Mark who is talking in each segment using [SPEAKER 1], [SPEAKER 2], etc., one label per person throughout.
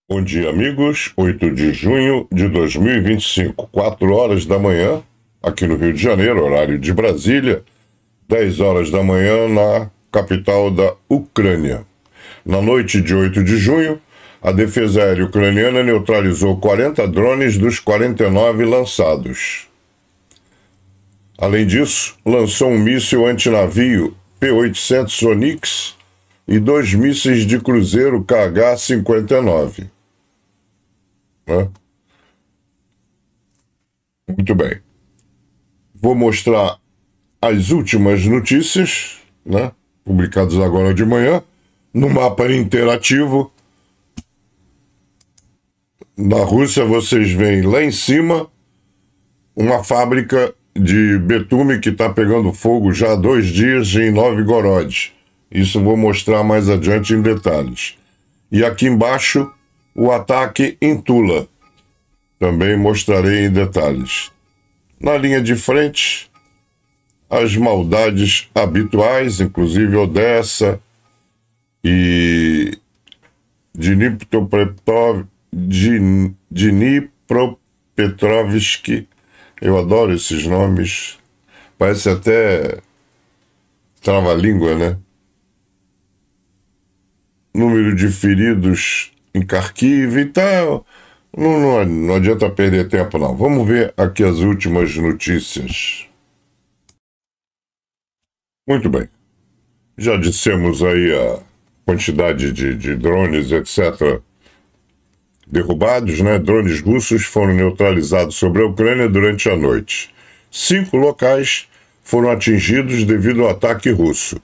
[SPEAKER 1] Bom dia, amigos. 8 de junho de 2025, 4 horas da manhã, aqui no Rio de Janeiro, horário de Brasília, 10 horas da manhã na capital da Ucrânia. Na noite de 8 de junho, a defesa aérea ucraniana neutralizou 40 drones dos 49 lançados. Além disso, lançou um míssil antinavio P-800 Onyx e 2 mísseis de cruzeiro KH-59. Muito bem. Vou mostrar as últimas notícias, publicadas agora de manhã, no mapa interativo. Na Rússia, vocês veem lá em cima uma fábrica de betume que está pegando fogo já há 2 dias em Novgorod. Isso vou mostrar mais adiante em detalhes. E aqui embaixo, o ataque em Tula. Também mostrarei em detalhes. Na linha de frente, as maldades habituais, inclusive Odessa e Dnipropetrovsk. Eu adoro esses nomes. Parece até trava-língua, né? Número de feridos em Kharkiv e tal. Não adianta perder tempo, não. Vamos ver aqui as últimas notícias. Muito bem. Já dissemos aí a quantidade de drones, etc., derrubados, né? Drones russos foram neutralizados sobre a Ucrânia durante a noite. 5 locais foram atingidos devido ao ataque russo.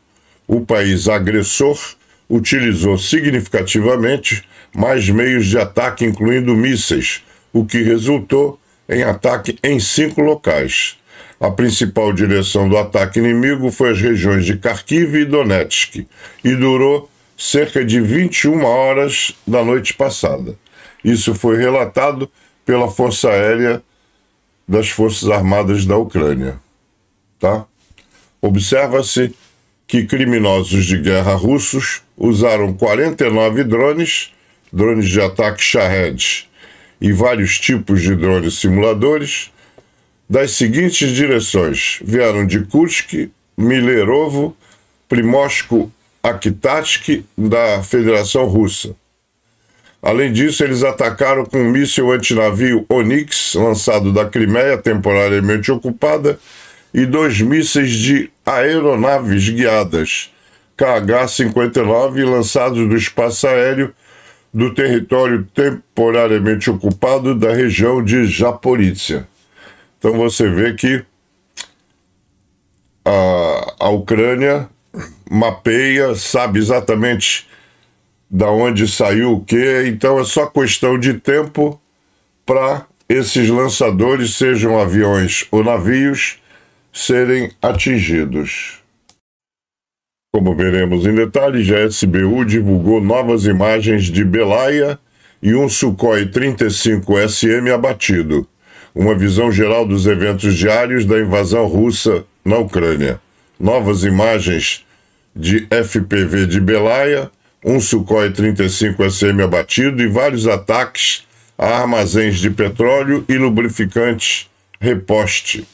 [SPEAKER 1] O país agressor utilizou significativamente mais meios de ataque, incluindo mísseis, o que resultou em ataque em 5 locais. A principal direção do ataque inimigo foi as regiões de Kharkiv e Donetsk e durou cerca de 21 horas da noite passada. Isso foi relatado pela Força Aérea das Forças Armadas da Ucrânia. Observa-se que criminosos de guerra russos usaram 49 drones de ataque Shahed e vários tipos de drones simuladores das seguintes direções. Vieram de Kursk, Milerovo, Primorsko-Akhtatsk, da Federação Russa. Além disso, eles atacaram com um míssil antinavio Onyx, lançado da Crimeia, temporariamente ocupada, e 2 mísseis de aeronaves guiadas, KH-59, lançados do espaço aéreo do território temporariamente ocupado da região de Zaporizhzhia. Então você vê que a Ucrânia mapeia, sabe exatamente da onde saiu o quê, então é só questão de tempo para esses lançadores, sejam aviões ou navios, serem atingidos. Como veremos em detalhes, a SBU divulgou novas imagens de Belaya e um Sukhoi 35SM abatido. Uma visão geral dos eventos diários da invasão russa na Ucrânia. Novas imagens de FPV de Belaya, um Sukhoi 35SM abatido e vários ataques a armazéns de petróleo e lubrificantes reposte.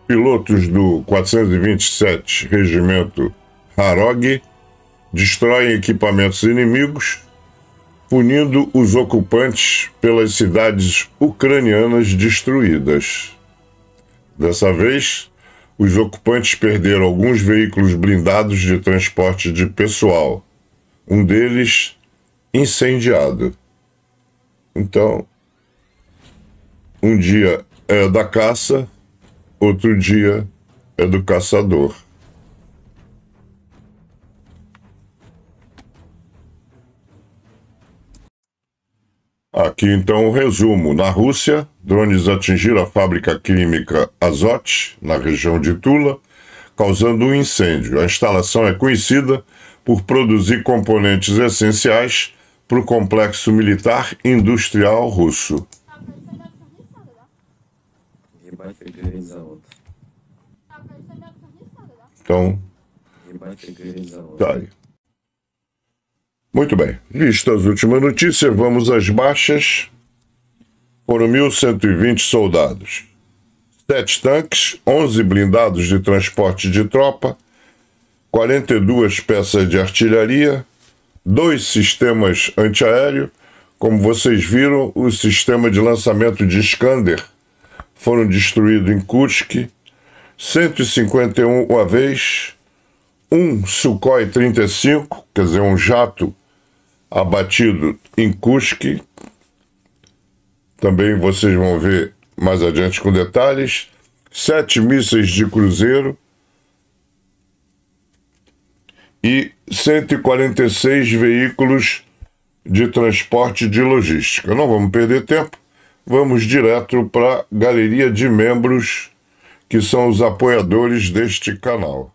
[SPEAKER 1] Pilotos do 427 Regimento Harog destroem equipamentos inimigos, punindo os ocupantes pelas cidades ucranianas destruídas. Dessa vez, os ocupantes perderam alguns veículos blindados de transporte de pessoal, um deles incendiado. Então, um dia é da caça, outro dia é do caçador. Aqui então o resumo. Na Rússia, drones atingiram a fábrica química Azot, na região de Tula, causando um incêndio. A instalação é conhecida por produzir componentes essenciais para o complexo militar industrial russo.
[SPEAKER 2] Ебать, как горит завод.
[SPEAKER 3] Так, а если ляпсов не надо,
[SPEAKER 1] Então, tá aí. Muito bem. Vistas as últimas notícias, vamos às baixas. Foram 1.120 soldados, 7 tanques, 11 blindados de transporte de tropa, 42 peças de artilharia, 2 sistemas antiaéreos. Como vocês viram, o sistema de lançamento de Iskander foram destruídos em Kursk, 151 UAVs, um Sukhoi 35, quer dizer, um jato abatido em Kursk. Também vocês vão ver mais adiante com detalhes. 7 mísseis de cruzeiro e 146 veículos de transporte de logística. Não vamos perder tempo, vamos direto para a galeria de membros, que são os apoiadores deste canal.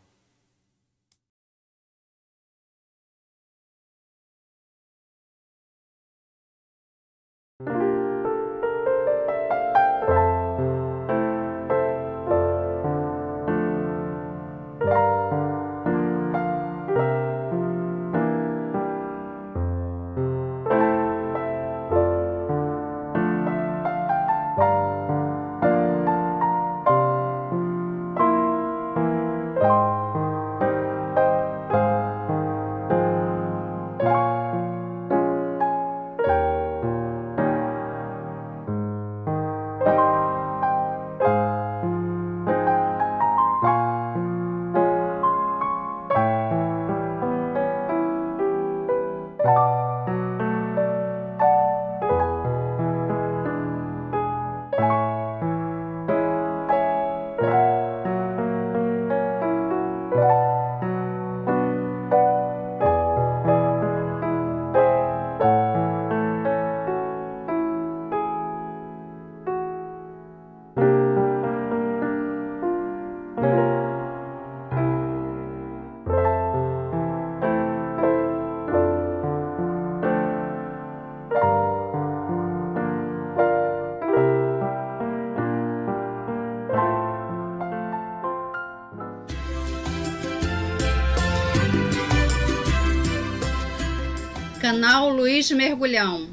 [SPEAKER 2] Canal Luiz Mergulhão.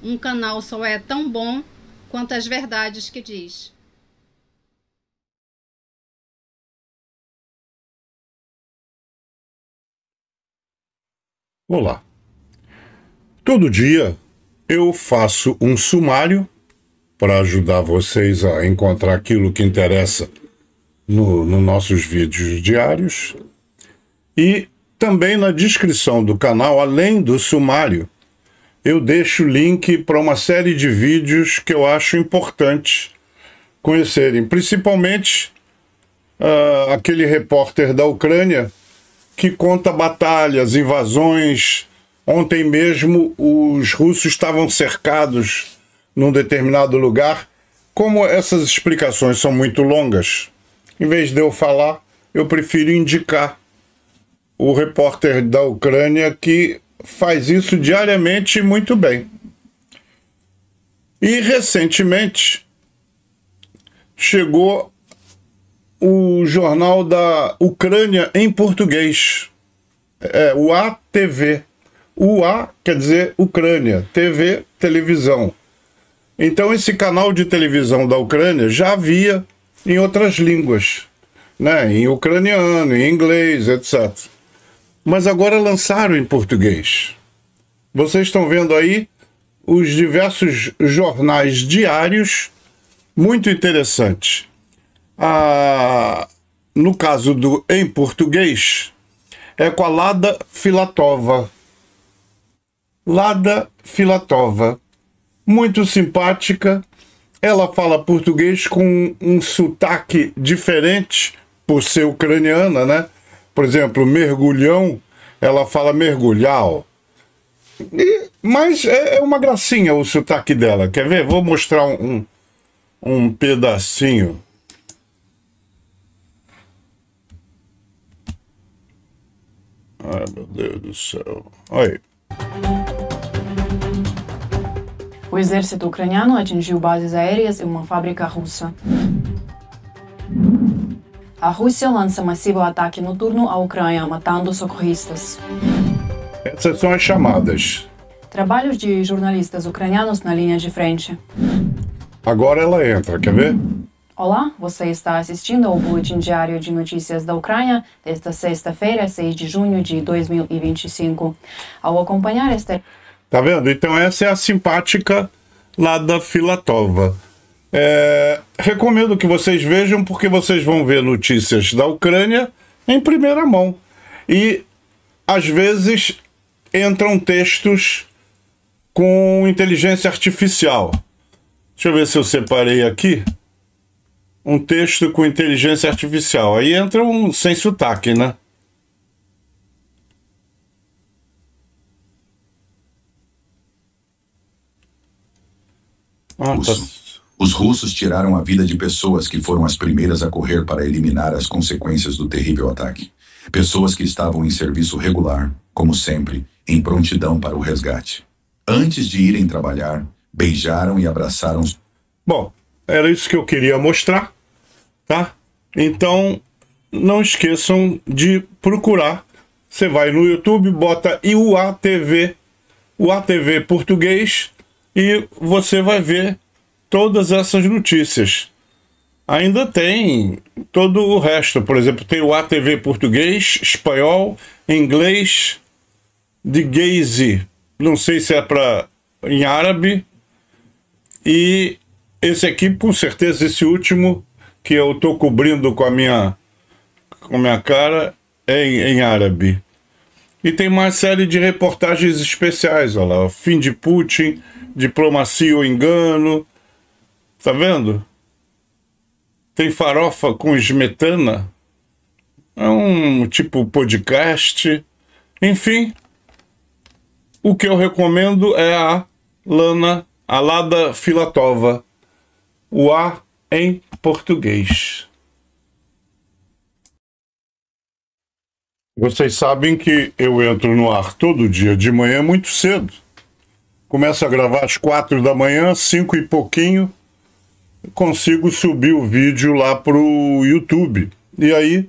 [SPEAKER 2] Um canal só é tão bom quanto as verdades que diz.
[SPEAKER 1] Olá. Todo dia eu faço um sumário para ajudar vocês a encontrar aquilo que interessa nos nossos vídeos diários. E também na descrição do canal, além do sumário, eu deixo o link para uma série de vídeos que eu acho importante conhecerem, principalmente aquele repórter da Ucrânia que conta batalhas, invasões. Ontem mesmo os russos estavam cercados num determinado lugar. Como essas explicações são muito longas, em vez de eu falar, eu prefiro indicar o repórter da Ucrânia, que faz isso diariamente muito bem. E recentemente chegou o jornal da Ucrânia em português, o ATV. UA quer dizer Ucrânia, TV, televisão. Então esse canal de televisão da Ucrânia já havia em outras línguas, né? Em ucraniano, em inglês, etc. Mas agora lançaram em português. Vocês estão vendo aí os diversos jornais diários, muito interessantes. No caso do em português, é com a Lada Filatova. Lada Filatova, muito simpática. Ela fala português com um sotaque diferente, por ser ucraniana, né? Por exemplo, mergulhão, ela fala mergulhal. Mas é uma gracinha o sotaque dela. Quer ver? Vou mostrar um pedacinho. Ai, meu Deus do céu. Olha aí.
[SPEAKER 3] O exército ucraniano atingiu bases aéreas e uma fábrica russa. A Rússia lança massivo ataque noturno à Ucrânia, matando socorristas.
[SPEAKER 1] Essas são as chamadas.
[SPEAKER 3] Trabalhos de jornalistas ucranianos na linha de frente.
[SPEAKER 1] Agora ela entra, quer ver?
[SPEAKER 3] Olá, você está assistindo ao Boletim Diário de Notícias da Ucrânia desta sexta-feira, 6 de junho de 2025. Ao acompanhar esta...
[SPEAKER 1] Tá vendo? Então essa é a simpática lá da Filatova. Recomendo que vocês vejam, porque vocês vão ver notícias da Ucrânia em primeira mão. E, às vezes, entram textos com inteligência artificial. Deixa eu ver se eu separei aqui. Um texto com inteligência artificial. Aí entra um sem sotaque, né?
[SPEAKER 4] Os russos tiraram a vida de pessoas que foram as primeiras a correr para eliminar as consequências do terrível ataque. Pessoas que estavam em serviço regular, como sempre, em prontidão para o resgate. Antes de irem trabalhar, beijaram e abraçaram...
[SPEAKER 1] Bom, era isso que eu queria mostrar, tá? Então, não esqueçam de procurar. Você vai no YouTube, bota UATV, UATV Português, e você vai ver todas essas notícias. Ainda tem todo o resto. Por exemplo, tem o ATV Português, espanhol, inglês, de Gaze. Não sei se é em árabe. E esse aqui, com certeza, esse último, que eu estou cobrindo com a minha cara, é em árabe. E tem uma série de reportagens especiais, olha lá. Fim de Putin, diplomacia ou engano. Tá vendo? Tem farofa com smetana. É um tipo podcast. Enfim, o que eu recomendo é a Lada Filatova. O A em português. Vocês sabem que eu entro no ar todo dia de manhã muito cedo. Começo a gravar às 4 da manhã, 5 e pouquinho, consigo subir o vídeo lá pro YouTube. E aí,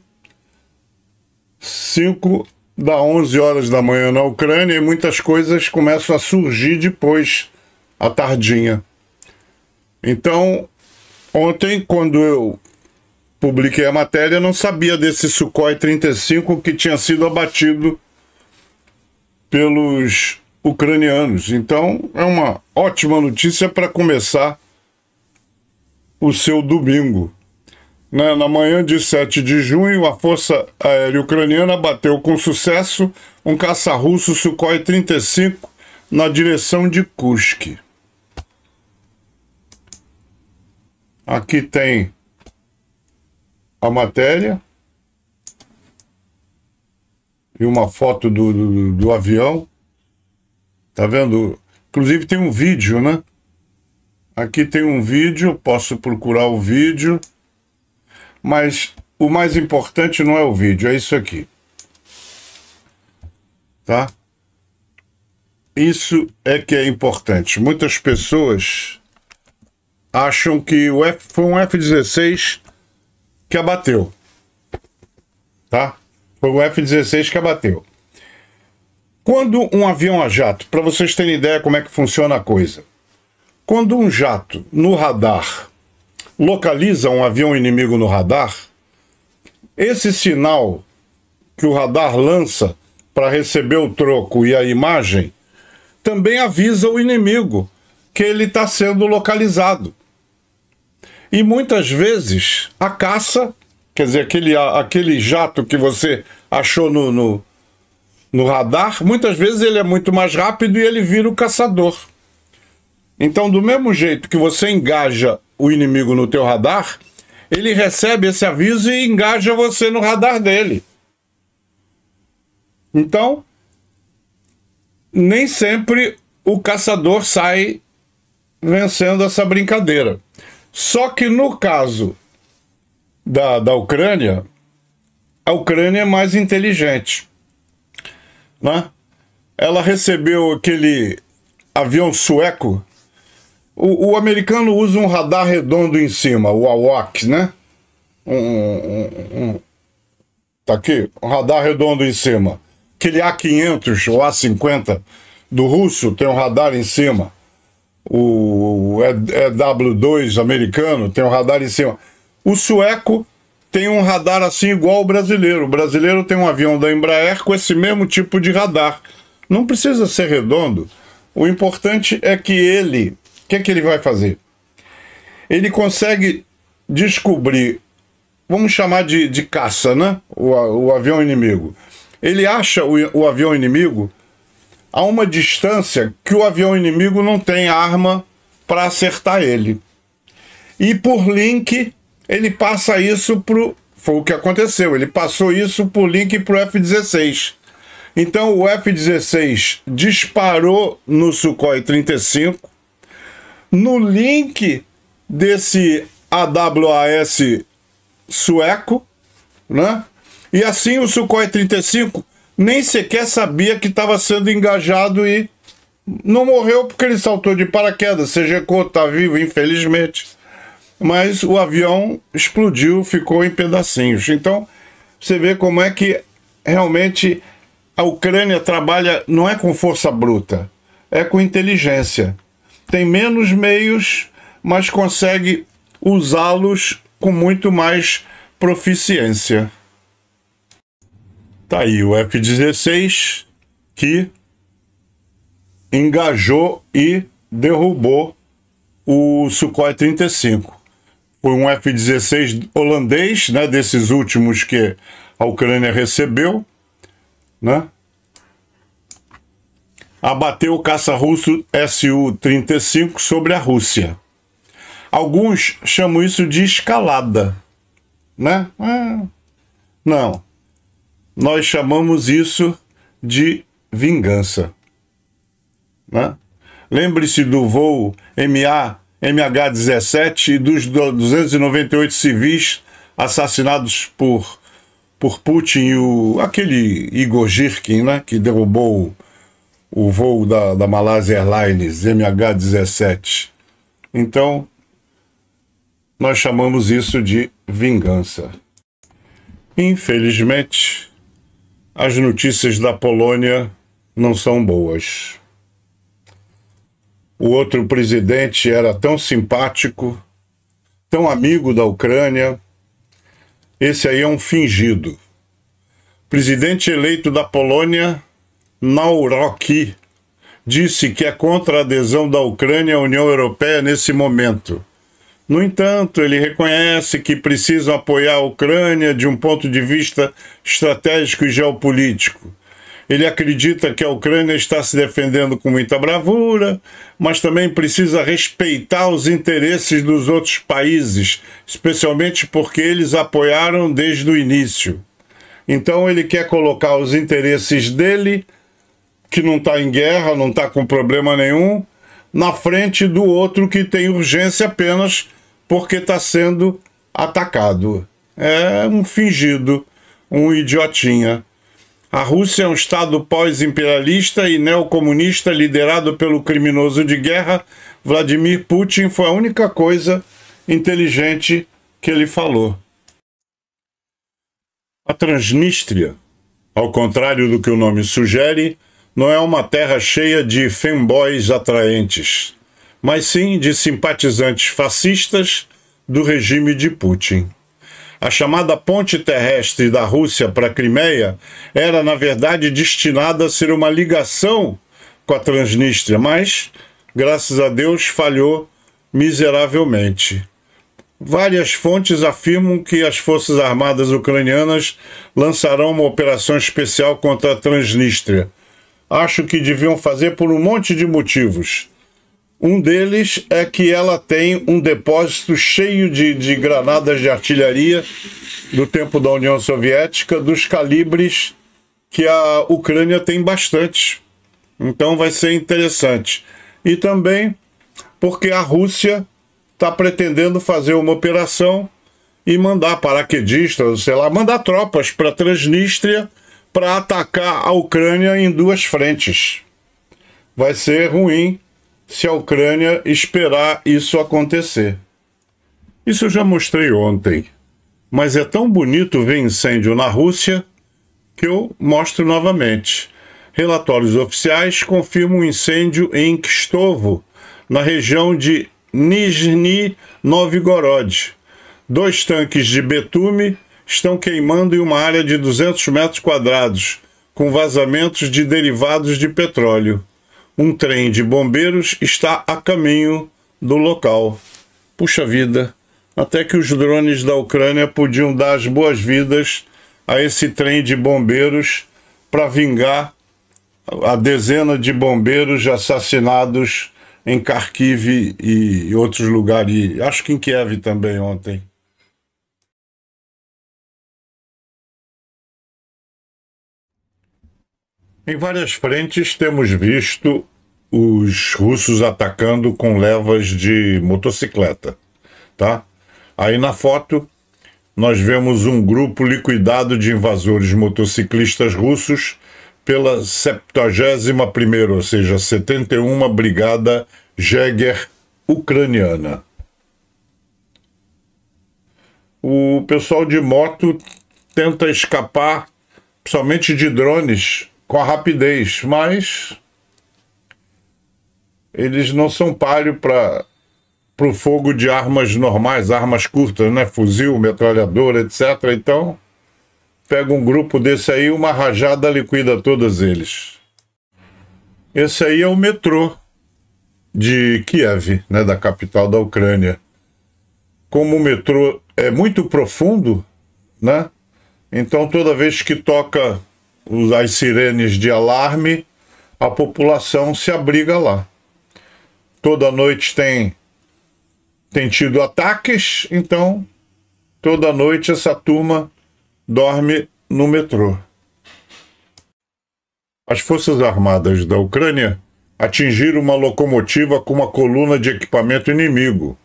[SPEAKER 1] 5 da 11 horas da manhã na Ucrânia, e muitas coisas começam a surgir depois, à tardinha. Então, ontem, quando eu publiquei a matéria, não sabia desse Sukhoi 35 que tinha sido abatido pelos ucranianos. Então, é uma ótima notícia para começar o seu domingo. Na manhã de 7 de junho, a Força Aérea Ucraniana bateu com sucesso um caça russo Sukhoi 35 na direção de Kursk. Aqui tem a matéria e uma foto do avião. Tá vendo? Inclusive tem um vídeo, né? Aqui tem um vídeo, posso procurar o vídeo, mas o mais importante não é o vídeo, é isso aqui. Tá? Isso é que é importante. Muitas pessoas acham que foi um F-16 que abateu. Tá? Foi o F-16 que abateu. Quando um avião a jato, para vocês terem ideia como é que funciona a coisa, quando um jato no radar localiza um avião inimigo no radar, esse sinal que o radar lança para receber o troco e a imagem também avisa o inimigo que ele está sendo localizado. E muitas vezes a caça, quer dizer, aquele jato que você achou no radar, muitas vezes ele é muito mais rápido e ele vira o caçador. Então, do mesmo jeito que você engaja o inimigo no teu radar, ele recebe esse aviso e engaja você no radar dele. Então, nem sempre o caçador sai vencendo essa brincadeira. Só que no caso da Ucrânia, a Ucrânia é mais inteligente, né? Ela recebeu aquele avião sueco. O americano usa um radar redondo em cima, o AWACS, né?
[SPEAKER 5] tá aqui, um radar redondo em cima. Aquele A500 ou A50 do russo tem um radar em cima. O EW2 americano tem um radar em cima. O sueco tem um radar assim igual ao brasileiro. O brasileiro tem um avião da Embraer com esse mesmo tipo de radar. Não precisa ser redondo. O importante é que ele... O que é que ele vai fazer? Ele consegue descobrir, vamos chamar de caça, né? O avião inimigo. Ele acha o avião inimigo a uma distância que o avião inimigo não tem arma para acertar ele. E por link, ele passa isso pro... Foi o que aconteceu, ele passou isso por link para o F-16. Então o F-16 disparou no Sukhoi 35, no link desse AWAS sueco, né? E assim o Sukhoi 35 nem sequer sabia que estava sendo engajado e não morreu porque ele saltou de paraquedas. CGCO está vivo, infelizmente. Mas o avião explodiu, ficou em pedacinhos. Então, você vê como é que realmente a Ucrânia trabalha, não é com força bruta, é com inteligência. Tem menos meios, mas consegue usá-los com muito mais proficiência. Tá aí o F-16 que engajou e derrubou o Sukhoi 35. Foi um F-16 holandês, né, desses últimos que a Ucrânia recebeu, né? Abateu o caça russo Su-35 sobre a Rússia. Alguns chamam isso de escalada, né? Não. Nós chamamos isso de vingança, né? Lembre-se do voo MH17 e dos 298 civis assassinados por Putin e aquele Igor Girkin, né, que derrubou o voo da Malaysia Airlines, MH17. Então, nós chamamos isso de vingança. Infelizmente, as notícias da Polônia não são boas. O outro presidente era tão simpático, tão amigo da Ucrânia. Esse aí é um fingido. Presidente eleito da Polônia, Nawrocki, disse que é contra a adesão da Ucrânia à União Europeia nesse momento. No entanto, ele reconhece que precisam apoiar a Ucrânia de um ponto de vista estratégico e geopolítico. Ele acredita que a Ucrânia está se defendendo com muita bravura, mas também precisa respeitar os interesses dos outros países, especialmente porque eles apoiaram desde o início. Então ele quer colocar os interesses dele, que não está em guerra, não está com problema nenhum, na frente do outro que tem urgência apenas porque está sendo atacado. É um fingido, um idiotinha. A Rússia é um estado pós-imperialista e neocomunista liderado pelo criminoso de guerra Vladimir Putin. Foi a única coisa inteligente que ele falou. A Transnistria, ao contrário do que o nome sugere, não é uma terra cheia de fanboys atraentes, mas sim de simpatizantes fascistas do regime de Putin. A chamada ponte terrestre da Rússia para a Crimeia era, na verdade, destinada a ser uma ligação com a Transnistria, mas, graças a Deus, falhou miseravelmente. Várias fontes afirmam que as Forças Armadas ucranianas lançarão uma operação especial contra a Transnistria. Acho que deviam fazer por um monte de motivos. Um deles é que ela tem um depósito cheio de granadas de artilharia do tempo da União Soviética, dos calibres que a Ucrânia tem bastante. Então vai ser interessante. E também porque a Rússia está pretendendo fazer uma operação e mandar paraquedistas, sei lá, mandar tropas para a Transnistria para atacar a Ucrânia em duas frentes. Vai ser ruim se a Ucrânia esperar isso acontecer. Isso eu já mostrei ontem, Mas é tão bonito ver incêndio na Rússia que eu mostro novamente. Relatórios oficiais confirmam um incêndio em Kstovo, na região de Nizhny Novgorod. 2 tanques de betume estão queimando em uma área de 200 metros quadrados, com vazamentos de derivados de petróleo. Um trem de bombeiros está a caminho do local. Puxa vida, até que os drones da Ucrânia podiam dar as boas-vindas a esse trem de bombeiros para vingar a dezena de bombeiros assassinados em Kharkiv e outros lugares, e acho que em Kiev também ontem. Em várias frentes temos visto os russos atacando com levas de motocicleta, tá? Aí na foto nós vemos um grupo liquidado de invasores motociclistas russos pela 71ª, ou seja, 71ª Brigada Jäger ucraniana. O pessoal de moto tenta escapar, principalmente de drones, com a rapidez, mas eles não são páreo para o fogo de armas normais, armas curtas, né? Fuzil, metralhadora, etc. Então, pega um grupo desse aí, uma rajada liquida todos eles. Esse aí é o metrô de Kiev, né? Da capital da Ucrânia. Como o metrô é muito profundo, né? Então, toda vez que toca as sirenes de alarme, a população se abriga lá. Toda noite tem tido ataques, então toda noite essa turma dorme no metrô. As Forças Armadas da Ucrânia atingiram uma locomotiva com uma coluna de equipamento inimigo.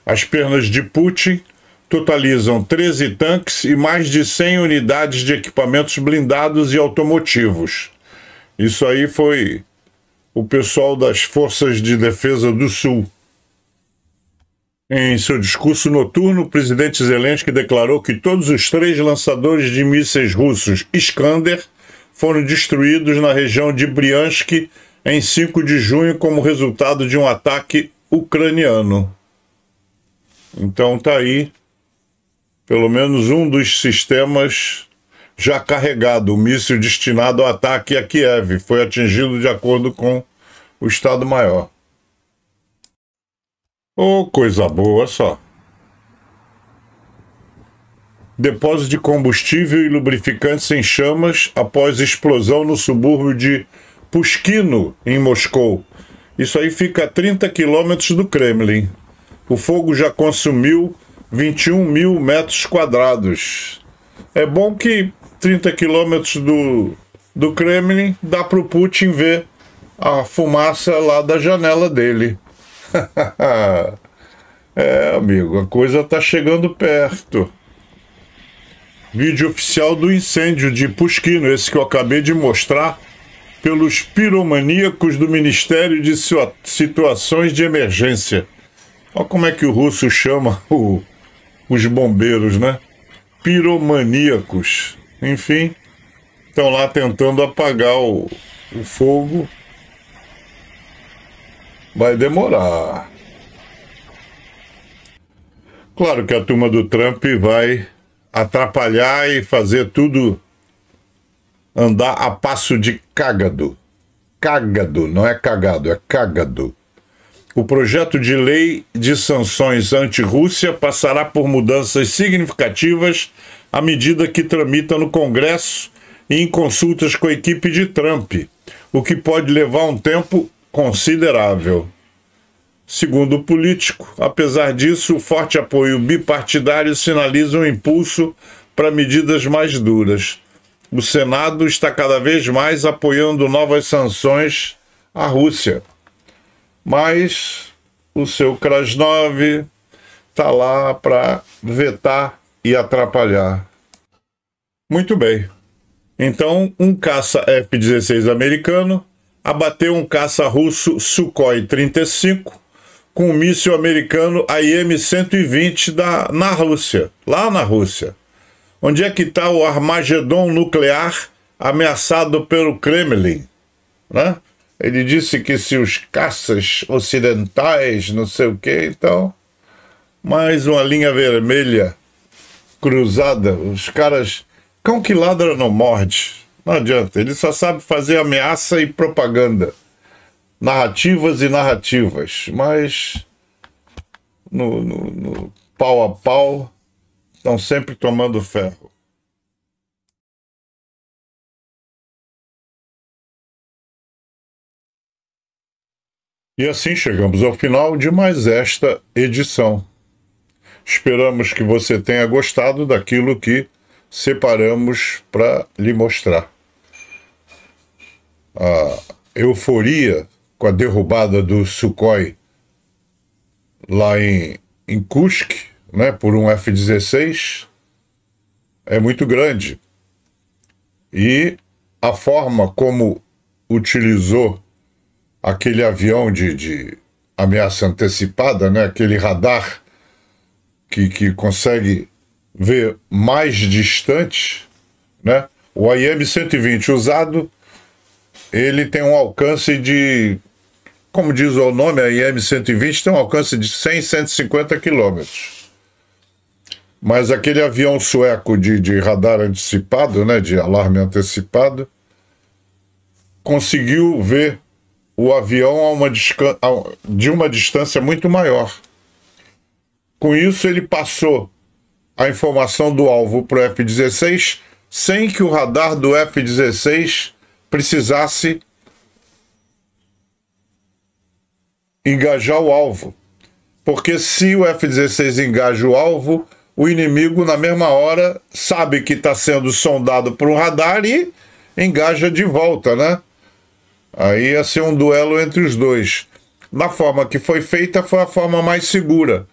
[SPEAKER 5] As pernas de Putin totalizam 13 tanques e mais de 100 unidades de equipamentos blindados e automotivos. Isso aí foi o pessoal das Forças de Defesa do Sul. Em seu discurso noturno, o presidente Zelensky declarou que todos os 3 lançadores de mísseis russos Iskander foram destruídos na região de Bryansk em 5 de junho como resultado de um ataque ucraniano. Então tá aí, pelo menos um dos sistemas já carregado, o míssil destinado ao ataque a Kiev, foi atingido de acordo com o Estado-Maior. Oh, coisa boa só. Depósito de combustível e lubrificantes em chamas após explosão no subúrbio de Pushkino, em Moscou. Isso aí fica a 30 quilômetros do Kremlin. O fogo já consumiu 21 mil metros quadrados. É bom que 30 quilômetros do Kremlin dá para o Putin ver a fumaça lá da janela dele. É, amigo, a coisa está chegando perto. Vídeo oficial do incêndio de Pushkino, esse que eu acabei de mostrar, pelos piromaníacos do Ministério de Situações de Emergência. Olha como é que o russo chama os bombeiros, né? Piromaníacos. Enfim, estão lá tentando apagar o fogo. Vai demorar. Claro que a turma do Trump vai atrapalhar e fazer tudo andar a passo de cágado. Cágado, não é cagado, é cágado. O projeto de lei de sanções anti-Rússia passará por mudanças significativas à medida que tramita no Congresso e em consultas com a equipe de Trump, o que pode levar um tempo considerável. Segundo o político, apesar disso, o forte apoio bipartidário sinaliza um impulso para medidas mais duras. O Senado está cada vez mais apoiando novas sanções à Rússia. Mas o seu Krasnov está lá para vetar e atrapalhar. Muito bem. Então, um caça F-16 americano abateu um caça russo Sukhoi 35 com o míssil americano AIM-120 na Rússia, lá na Rússia. Onde é que está o Armagedon nuclear ameaçado pelo Kremlin, né? Ele disse que se os caças ocidentais, não sei o que, então, mais uma linha vermelha cruzada. Os caras, cão que ladra não morde, não adianta, ele só sabe fazer ameaça e propaganda, narrativas e narrativas, mas no pau a pau estão sempre tomando ferro. E assim chegamos ao final de mais esta edição. Esperamos que você tenha gostado daquilo que separamos para lhe mostrar. A euforia com a derrubada do Sukhoi lá em Kursk, né, por um F-16, é muito grande. E a forma como utilizou aquele avião de ameaça antecipada, né, aquele radar que consegue ver mais distante, né, o AIM-120 usado, ele tem um alcance de, como diz o nome, a AIM-120 tem um alcance de 100, 150 quilômetros. Mas aquele avião sueco de radar antecipado, né, de alarme antecipado, conseguiu ver o avião de uma distância muito maior. Com isso, ele passou a informação do alvo para o F-16 sem que o radar do F-16 precisasse engajar o alvo. Porque se o F-16 engaja o alvo, o inimigo, na mesma hora, sabe que está sendo sondado por um radar e engaja de volta, né? Aí ia ser um duelo entre os dois. Na forma que foi feita, foi a forma mais segura.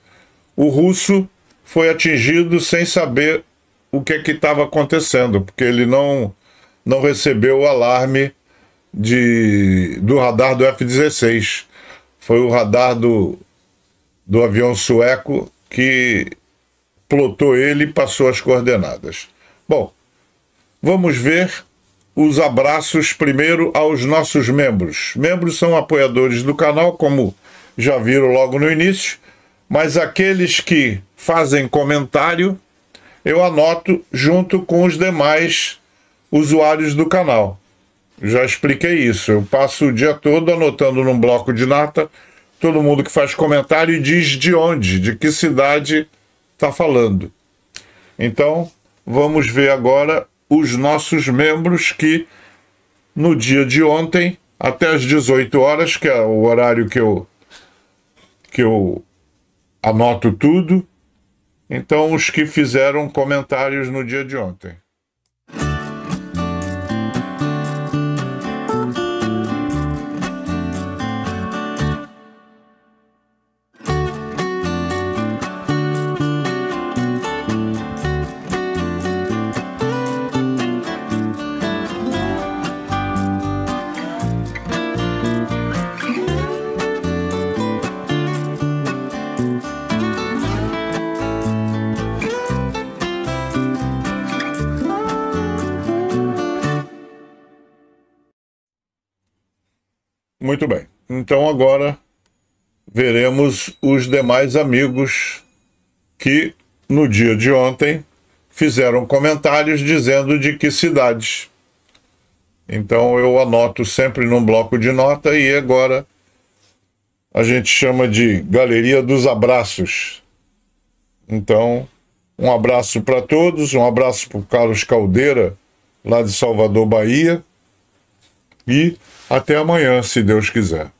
[SPEAKER 5] O russo foi atingido sem saber o que estava acontecendo, porque ele não recebeu o alarme do radar do F-16. Foi o radar do avião sueco que plotou ele e passou as coordenadas. Bom, vamos ver os abraços primeiro aos nossos membros. Membros são apoiadores do canal, como já viram logo no início, mas aqueles que fazem comentário, eu anoto junto com os demais usuários do canal. Já expliquei isso, eu passo o dia todo anotando num bloco de nota todo mundo que faz comentário e diz de onde, de que cidade está falando. Então, vamos ver agora os nossos membros que no dia de ontem, até às 18 horas, que é o horário que eu anoto tudo, então os que fizeram comentários no dia de ontem. Muito bem, então agora veremos os demais amigos que no dia de ontem fizeram comentários dizendo de que cidades. Então eu anoto sempre num bloco de nota e agora a gente chama de Galeria dos Abraços. Então, um abraço para todos, um abraço para o Carlos Caldeira, lá de Salvador, Bahia, e até amanhã, se Deus quiser.